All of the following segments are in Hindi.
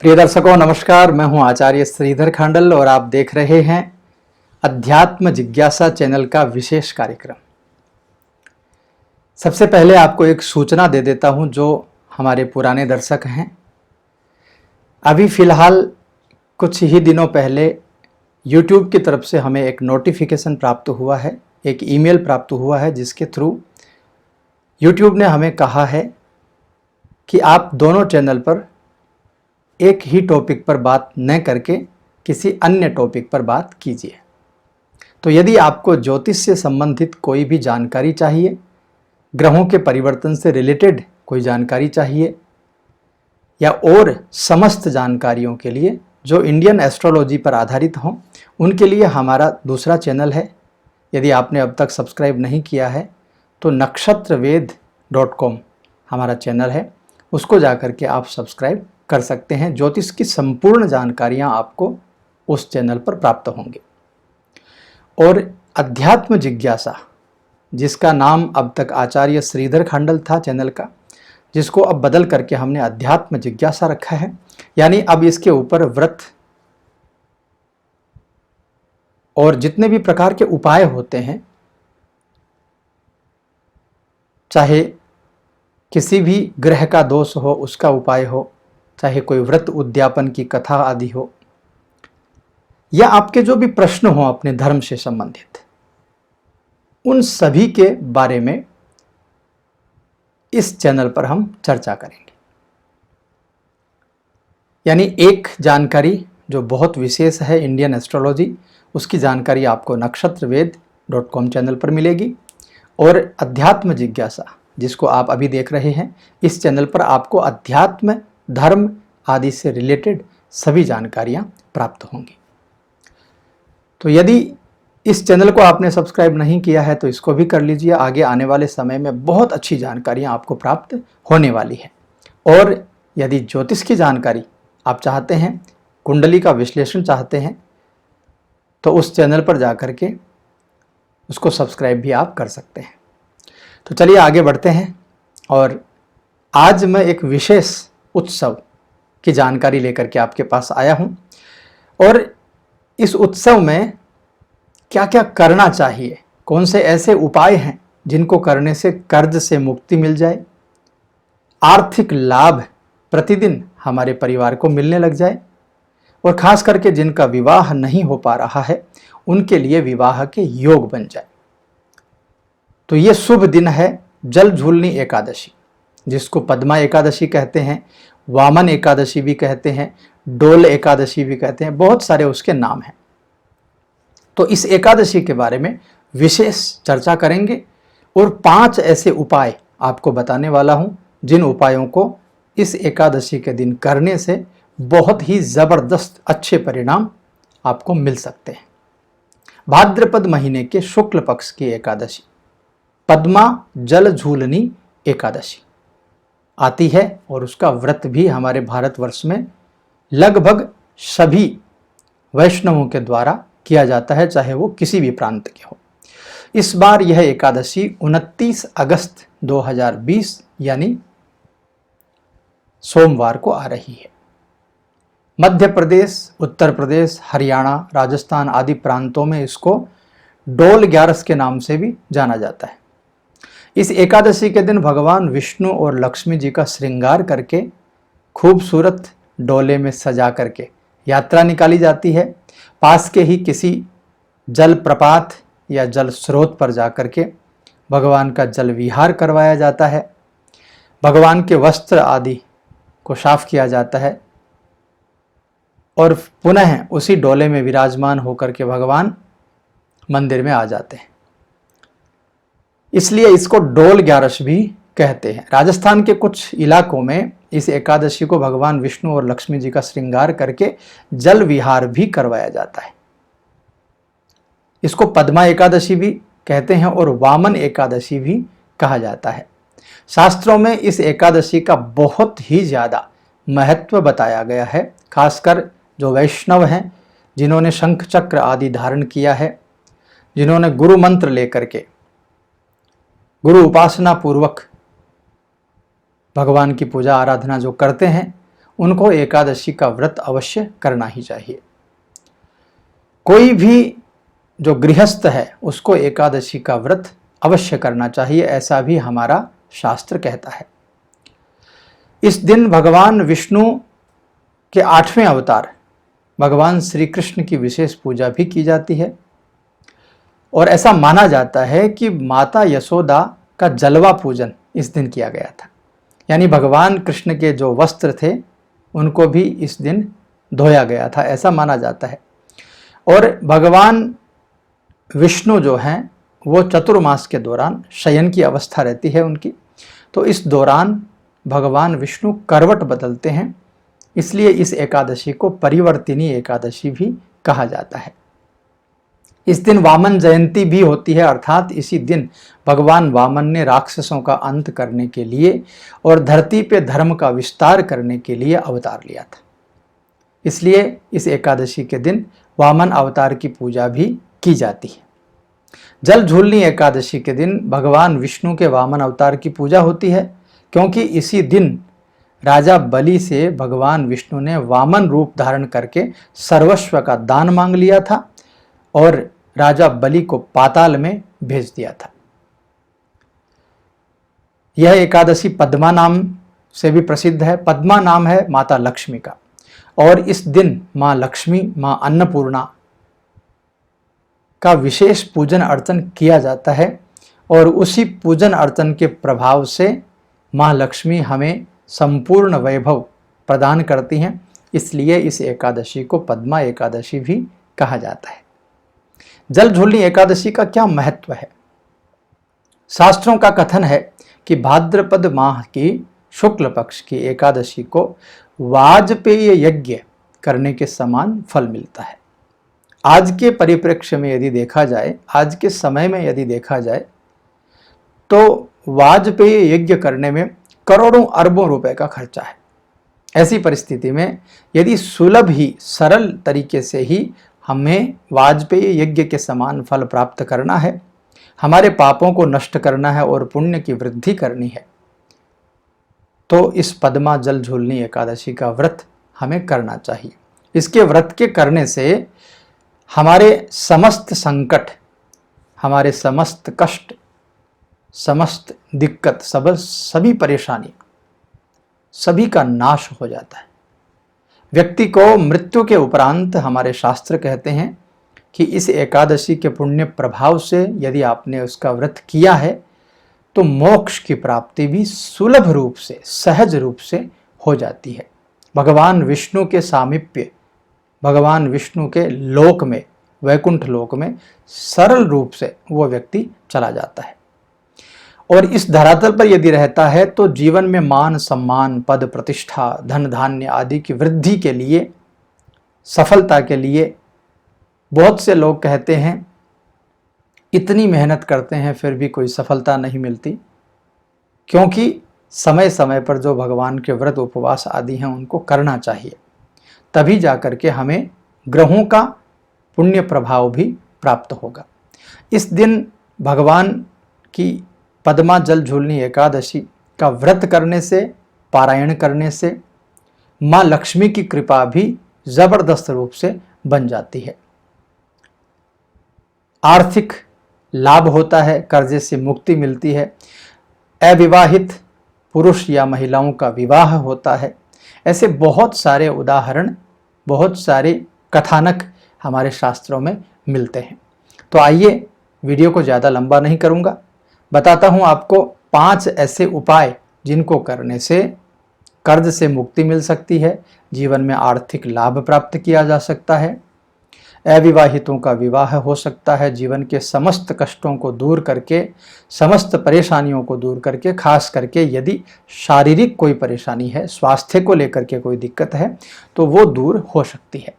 प्रिय दर्शकों नमस्कार, मैं हूं आचार्य श्रीधर खांडल और आप देख रहे हैं अध्यात्म जिज्ञासा चैनल का विशेष कार्यक्रम। सबसे पहले आपको एक सूचना दे देता हूं जो हमारे पुराने दर्शक हैं। अभी फिलहाल कुछ ही दिनों पहले YouTube की तरफ से हमें एक नोटिफिकेशन प्राप्त हुआ है, एक ईमेल प्राप्त हुआ है जिसके थ्रू YouTube ने हमें कहा है कि आप दोनों चैनल पर एक ही टॉपिक पर बात न करके किसी अन्य टॉपिक पर बात कीजिए। तो यदि आपको ज्योतिष से संबंधित कोई भी जानकारी चाहिए, ग्रहों के परिवर्तन से रिलेटेड कोई जानकारी चाहिए या और समस्त जानकारियों के लिए जो इंडियन एस्ट्रोलॉजी पर आधारित हों, उनके लिए हमारा दूसरा चैनल है। यदि आपने अब तक सब्सक्राइब नहीं किया है तो nakshtraved.com हमारा चैनल है, उसको जाकर के आप सब्सक्राइब कर सकते हैं। ज्योतिष की संपूर्ण जानकारियां आपको उस चैनल पर प्राप्त होंगी। और अध्यात्म जिज्ञासा, जिसका नाम अब तक आचार्य श्रीधर खांडल था चैनल का, जिसको अब बदल करके हमने अध्यात्म जिज्ञासा रखा है, यानी अब इसके ऊपर व्रत और जितने भी प्रकार के उपाय होते हैं, चाहे किसी भी ग्रह का दोष हो उसका उपाय हो, चाहे कोई व्रत उद्यापन की कथा आदि हो, या आपके जो भी प्रश्न हो अपने धर्म से संबंधित, उन सभी के बारे में इस चैनल पर हम चर्चा करेंगे। यानी एक जानकारी जो बहुत विशेष है इंडियन एस्ट्रोलॉजी, उसकी जानकारी आपको nakshtraved.com चैनल पर मिलेगी। और अध्यात्म जिज्ञासा, जिसको आप अभी देख रहे हैं, इस चैनल पर आपको अध्यात्म, धर्म आदि से रिलेटेड सभी जानकारियां प्राप्त होंगी। तो यदि इस चैनल को आपने सब्सक्राइब नहीं किया है तो इसको भी कर लीजिए। आगे आने वाले समय में बहुत अच्छी जानकारियां आपको प्राप्त होने वाली है। और यदि ज्योतिष की जानकारी आप चाहते हैं, कुंडली का विश्लेषण चाहते हैं, तो उस चैनल पर जाकर के उसको सब्सक्राइब भी आप कर सकते हैं। तो चलिए आगे बढ़ते हैं। और आज मैं एक विशेष उत्सव की जानकारी लेकर के आपके पास आया हूं। और इस उत्सव में क्या क्या करना चाहिए, कौन से ऐसे उपाय हैं जिनको करने से कर्ज से मुक्ति मिल जाए, आर्थिक लाभ प्रतिदिन हमारे परिवार को मिलने लग जाए, और खास करके जिनका विवाह नहीं हो पा रहा है उनके लिए विवाह के योग बन जाए। तो ये शुभ दिन है जल झूलनी एकादशी, जिसको पद्मा एकादशी कहते हैं, वामन एकादशी भी कहते हैं, डोल एकादशी भी कहते हैं, बहुत सारे उसके नाम हैं। तो इस एकादशी के बारे में विशेष चर्चा करेंगे और 5 ऐसे उपाय आपको बताने वाला हूं जिन उपायों को इस एकादशी के दिन करने से बहुत ही जबरदस्त अच्छे परिणाम आपको मिल सकते हैं। भाद्रपद महीने के शुक्ल पक्ष की एकादशी पद्मा जल झूलनी एकादशी आती है और उसका व्रत भी हमारे भारतवर्ष में लगभग सभी वैष्णवों के द्वारा किया जाता है, चाहे वो किसी भी प्रांत के हो। इस बार यह एकादशी 29 अगस्त 2020 यानी सोमवार को आ रही है। मध्य प्रदेश, उत्तर प्रदेश, हरियाणा, राजस्थान आदि प्रांतों में इसको डोल ग्यारस के नाम से भी जाना जाता है। इस एकादशी के दिन भगवान विष्णु और लक्ष्मी जी का श्रृंगार करके खूबसूरत डोले में सजा करके यात्रा निकाली जाती है। पास के ही किसी जल प्रपात या जल स्रोत पर जाकर के भगवान का जल विहार करवाया जाता है। भगवान के वस्त्र आदि को साफ किया जाता है और पुनः उसी डोले में विराजमान होकर के भगवान मंदिर में आ जाते हैं। इसलिए इसको डोल ग्यारस भी कहते हैं। राजस्थान के कुछ इलाकों में इस एकादशी को भगवान विष्णु और लक्ष्मी जी का श्रृंगार करके जल विहार भी करवाया जाता है। इसको पद्मा एकादशी भी कहते हैं और वामन एकादशी भी कहा जाता है। शास्त्रों में इस एकादशी का बहुत ही ज़्यादा महत्व बताया गया है। खासकर जो वैष्णव हैं, जिन्होंने शंख चक्र आदि धारण किया है, जिन्होंने गुरु मंत्र लेकर के गुरु उपासना पूर्वक भगवान की पूजा आराधना जो करते हैं, उनको एकादशी का व्रत अवश्य करना ही चाहिए। कोई भी जो गृहस्थ है उसको एकादशी का व्रत अवश्य करना चाहिए, ऐसा भी हमारा शास्त्र कहता है। इस दिन भगवान विष्णु के 8वें अवतार भगवान श्री कृष्ण की विशेष पूजा भी की जाती है और ऐसा माना जाता है कि माता यशोदा का जलवा पूजन इस दिन किया गया था, यानी भगवान कृष्ण के जो वस्त्र थे उनको भी इस दिन धोया गया था, ऐसा माना जाता है। और भगवान विष्णु जो हैं वो चतुर्मास के दौरान शयन की अवस्था रहती है उनकी, तो इस दौरान भगवान विष्णु करवट बदलते हैं, इसलिए इस एकादशी को परिवर्तिनी एकादशी भी कहा जाता है। इस दिन वामन जयंती भी होती है, अर्थात इसी दिन भगवान वामन ने राक्षसों का अंत करने के लिए और धरती पे धर्म का विस्तार करने के लिए अवतार लिया था। इसलिए इस एकादशी के दिन वामन अवतार की पूजा भी की जाती है। जल झूलनी एकादशी के दिन भगवान विष्णु के वामन अवतार की पूजा होती है, क्योंकि इसी दिन राजा बलि से भगवान विष्णु ने वामन रूप धारण करके सर्वस्व का दान मांग लिया था और राजा बलि को पाताल में भेज दिया था। यह एकादशी पद्मा नाम से भी प्रसिद्ध है। पद्मा नाम है माता लक्ष्मी का, और इस दिन माँ लक्ष्मी, माँ अन्नपूर्णा का विशेष पूजन अर्चन किया जाता है और उसी पूजन अर्चन के प्रभाव से माँ लक्ष्मी हमें संपूर्ण वैभव प्रदान करती हैं, इसलिए इस एकादशी को पद्मा एकादशी भी कहा जाता है। जल झूलनी एकादशी का क्या महत्व है? शास्त्रों का कथन है कि भाद्रपद माह की शुक्ल पक्ष की एकादशी को वाजपेय यज्ञ करने के समान फल मिलता है। आज के परिप्रेक्ष्य में यदि देखा जाए, आज के समय में यदि देखा जाए, तो वाजपेय यज्ञ करने में करोड़ों अरबों रुपए का खर्चा है। ऐसी परिस्थिति में यदि सुलभ ही सरल तरीके से ही हमें वाजपेय यज्ञ के समान फल प्राप्त करना है, हमारे पापों को नष्ट करना है और पुण्य की वृद्धि करनी है, तो इस पद्मा जल झूलनी एकादशी का व्रत हमें करना चाहिए। इसके व्रत के करने से हमारे समस्त संकट, हमारे समस्त कष्ट, समस्त दिक्कत, सभी परेशानी, सभी का नाश हो जाता है। व्यक्ति को मृत्यु के उपरांत हमारे शास्त्र कहते हैं कि इस एकादशी के पुण्य प्रभाव से यदि आपने उसका व्रत किया है तो मोक्ष की प्राप्ति भी सुलभ रूप से, सहज रूप से हो जाती है। भगवान विष्णु के सामीप्य, भगवान विष्णु के लोक में, वैकुंठ लोक में सरल रूप से वो व्यक्ति चला जाता है। और इस धरातल पर यदि रहता है तो जीवन में मान सम्मान, पद प्रतिष्ठा, धन धान्य आदि की वृद्धि के लिए, सफलता के लिए, बहुत से लोग कहते हैं इतनी मेहनत करते हैं फिर भी कोई सफलता नहीं मिलती, क्योंकि समय समय पर जो भगवान के व्रत उपवास आदि हैं उनको करना चाहिए, तभी जाकर के हमें ग्रहों का पुण्य प्रभाव भी प्राप्त होगा। इस दिन भगवान की पद्मा जल झूलनी एकादशी का व्रत करने से, पारायण करने से माँ लक्ष्मी की कृपा भी जबरदस्त रूप से बन जाती है। आर्थिक लाभ होता है, कर्जे से मुक्ति मिलती है, अविवाहित पुरुष या महिलाओं का विवाह होता है। ऐसे बहुत सारे उदाहरण, बहुत सारे कथानक हमारे शास्त्रों में मिलते हैं। तो आइए, वीडियो को ज़्यादा लंबा नहीं करूँगा, बताता हूँ आपको 5 ऐसे उपाय जिनको करने से कर्ज से मुक्ति मिल सकती है, जीवन में आर्थिक लाभ प्राप्त किया जा सकता है, अविवाहितों का विवाह हो सकता है, जीवन के समस्त कष्टों को दूर करके, समस्त परेशानियों को दूर करके, खास करके यदि शारीरिक कोई परेशानी है, स्वास्थ्य को लेकर के कोई दिक्कत है तो वो दूर हो सकती है।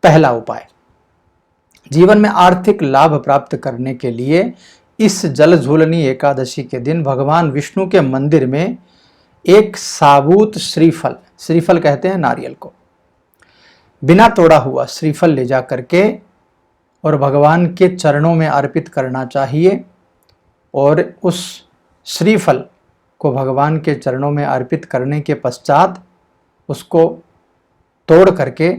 पहला उपाय, जीवन में आर्थिक लाभ प्राप्त करने के लिए इस जल झूलनी एकादशी के दिन भगवान विष्णु के मंदिर में एक साबूत श्रीफल, श्रीफल कहते हैं नारियल को, बिना तोड़ा हुआ श्रीफल ले जा करके और भगवान के चरणों में अर्पित करना चाहिए। और उस श्रीफल को भगवान के चरणों में अर्पित करने के पश्चात उसको तोड़ करके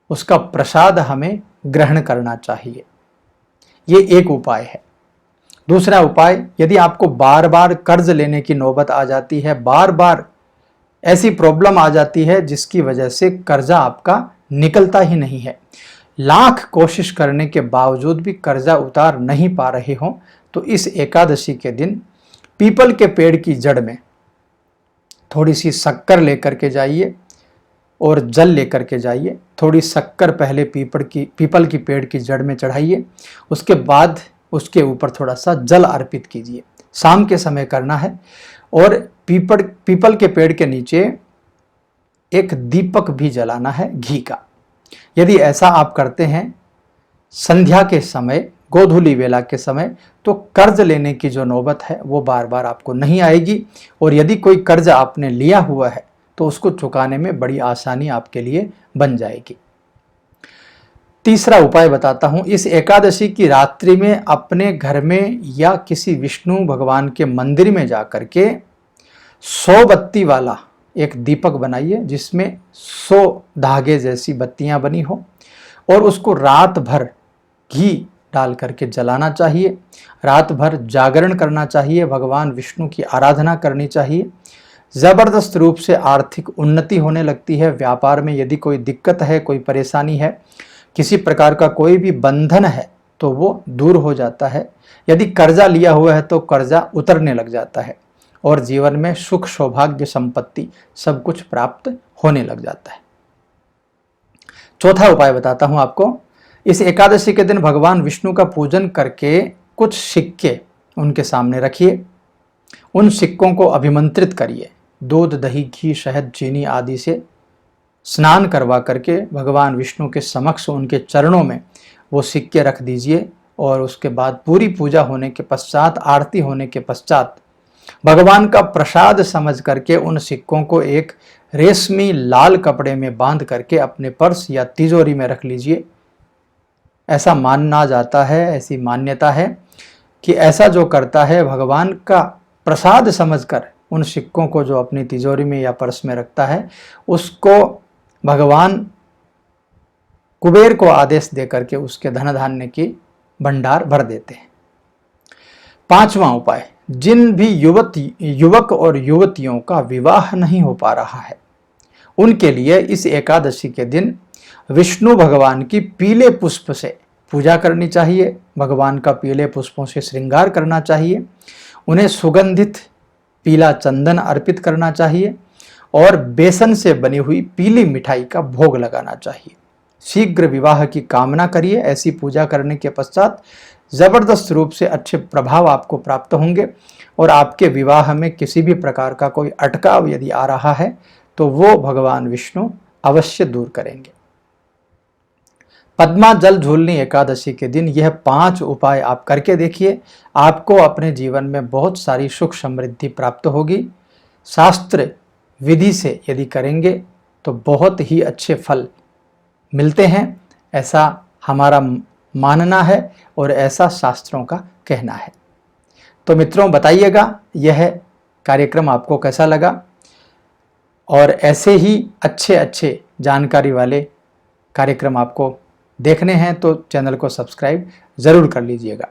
उसका प्रसाद हमें ग्रहण करना चाहिए। ये एक उपाय है। दूसरा उपाय, यदि आपको बार बार कर्ज लेने की नौबत आ जाती है, बार बार ऐसी प्रॉब्लम आ जाती है जिसकी वजह से कर्जा आपका निकलता ही नहीं है, लाख कोशिश करने के बावजूद भी कर्जा उतार नहीं पा रहे हो, तो इस एकादशी के दिन पीपल के पेड़ की जड़ में थोड़ी सी शक्कर लेकर के जाइए और जल लेकर के जाइए। थोड़ी शक्कर पहले पीपल की पेड़ की जड़ में चढ़ाइए, उसके बाद उसके ऊपर थोड़ा सा जल अर्पित कीजिए। शाम के समय करना है। और पीपल के पेड़ के नीचे एक दीपक भी जलाना है घी का। यदि ऐसा आप करते हैं संध्या के समय, गोधूली वेला के समय, तो कर्ज लेने की जो नौबत है वो बार बार आपको नहीं आएगी। और यदि कोई कर्ज आपने लिया हुआ है तो उसको चुकाने में बड़ी आसानी आपके लिए बन जाएगी। तीसरा उपाय बताता हूं। इस एकादशी की रात्रि में अपने घर में या किसी विष्णु भगवान के मंदिर में जाकर के 100 बत्ती वाला एक दीपक बनाइए, जिसमें 100 धागे जैसी बत्तियां बनी हो, और उसको रात भर घी डाल करके जलाना चाहिए। रात भर जागरण करना चाहिए, भगवान विष्णु की आराधना करनी चाहिए। जबरदस्त रूप से आर्थिक उन्नति होने लगती है। व्यापार में यदि कोई दिक्कत है, कोई परेशानी है, किसी प्रकार का कोई भी बंधन है तो वो दूर हो जाता है। यदि कर्जा लिया हुआ है तो कर्जा उतरने लग जाता है और जीवन में सुख, सौभाग्य, संपत्ति सब कुछ प्राप्त होने लग जाता है। चौथा उपाय बताता हूं आपको। इस एकादशी के दिन भगवान विष्णु का पूजन करके कुछ सिक्के उनके सामने रखिए। उन सिक्कों को अभिमंत्रित करिए। दूध, दही, घी, शहद, चीनी आदि से स्नान करवा करके भगवान विष्णु के समक्ष उनके चरणों में वो सिक्के रख दीजिए। और उसके बाद पूरी पूजा होने के पश्चात, आरती होने के पश्चात, भगवान का प्रसाद समझ करके उन सिक्कों को एक रेशमी लाल कपड़े में बांध करके अपने पर्स या तिजोरी में रख लीजिए। ऐसा माना जाता है, ऐसी मान्यता है कि ऐसा जो करता है, भगवान का प्रसाद समझकर उन सिक्कों को जो अपनी तिजोरी में या पर्स में रखता है, उसको भगवान कुबेर को आदेश देकर के उसके धन धान्य की भंडार भर देते हैं। पांचवा उपाय, जिन भी युवक और युवतियों का विवाह नहीं हो पा रहा है, उनके लिए इस एकादशी के दिन विष्णु भगवान की पीले पुष्प से पूजा करनी चाहिए। भगवान का पीले पुष्पों से श्रृंगार करना चाहिए। उन्हें सुगंधित पीला चंदन अर्पित करना चाहिए और बेसन से बनी हुई पीली मिठाई का भोग लगाना चाहिए। शीघ्र विवाह की कामना करिए। ऐसी पूजा करने के पश्चात जबरदस्त रूप से अच्छे प्रभाव आपको प्राप्त होंगे और आपके विवाह में किसी भी प्रकार का कोई अटकाव यदि आ रहा है तो वो भगवान विष्णु अवश्य दूर करेंगे। पद्मा जल झूलनी एकादशी के दिन यह 5 उपाय आप करके देखिए। आपको अपने जीवन में बहुत सारी सुख समृद्धि प्राप्त होगी। शास्त्र विधि से यदि करेंगे तो बहुत ही अच्छे फल मिलते हैं, ऐसा हमारा मानना है और ऐसा शास्त्रों का कहना है। तो मित्रों, बताइएगा यह कार्यक्रम आपको कैसा लगा, और ऐसे ही अच्छे जानकारी वाले कार्यक्रम आपको देखने हैं तो चैनल को सब्सक्राइब ज़रूर कर लीजिएगा।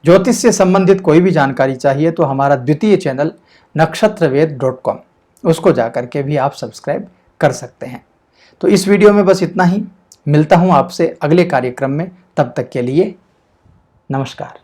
ज्योतिष से संबंधित कोई भी जानकारी चाहिए तो हमारा द्वितीय चैनल नक्षत्रवेद.com, उसको जाकर के भी आप सब्सक्राइब कर सकते हैं। तो इस वीडियो में बस इतना ही। मिलता हूं आपसे अगले कार्यक्रम में। तब तक के लिए नमस्कार।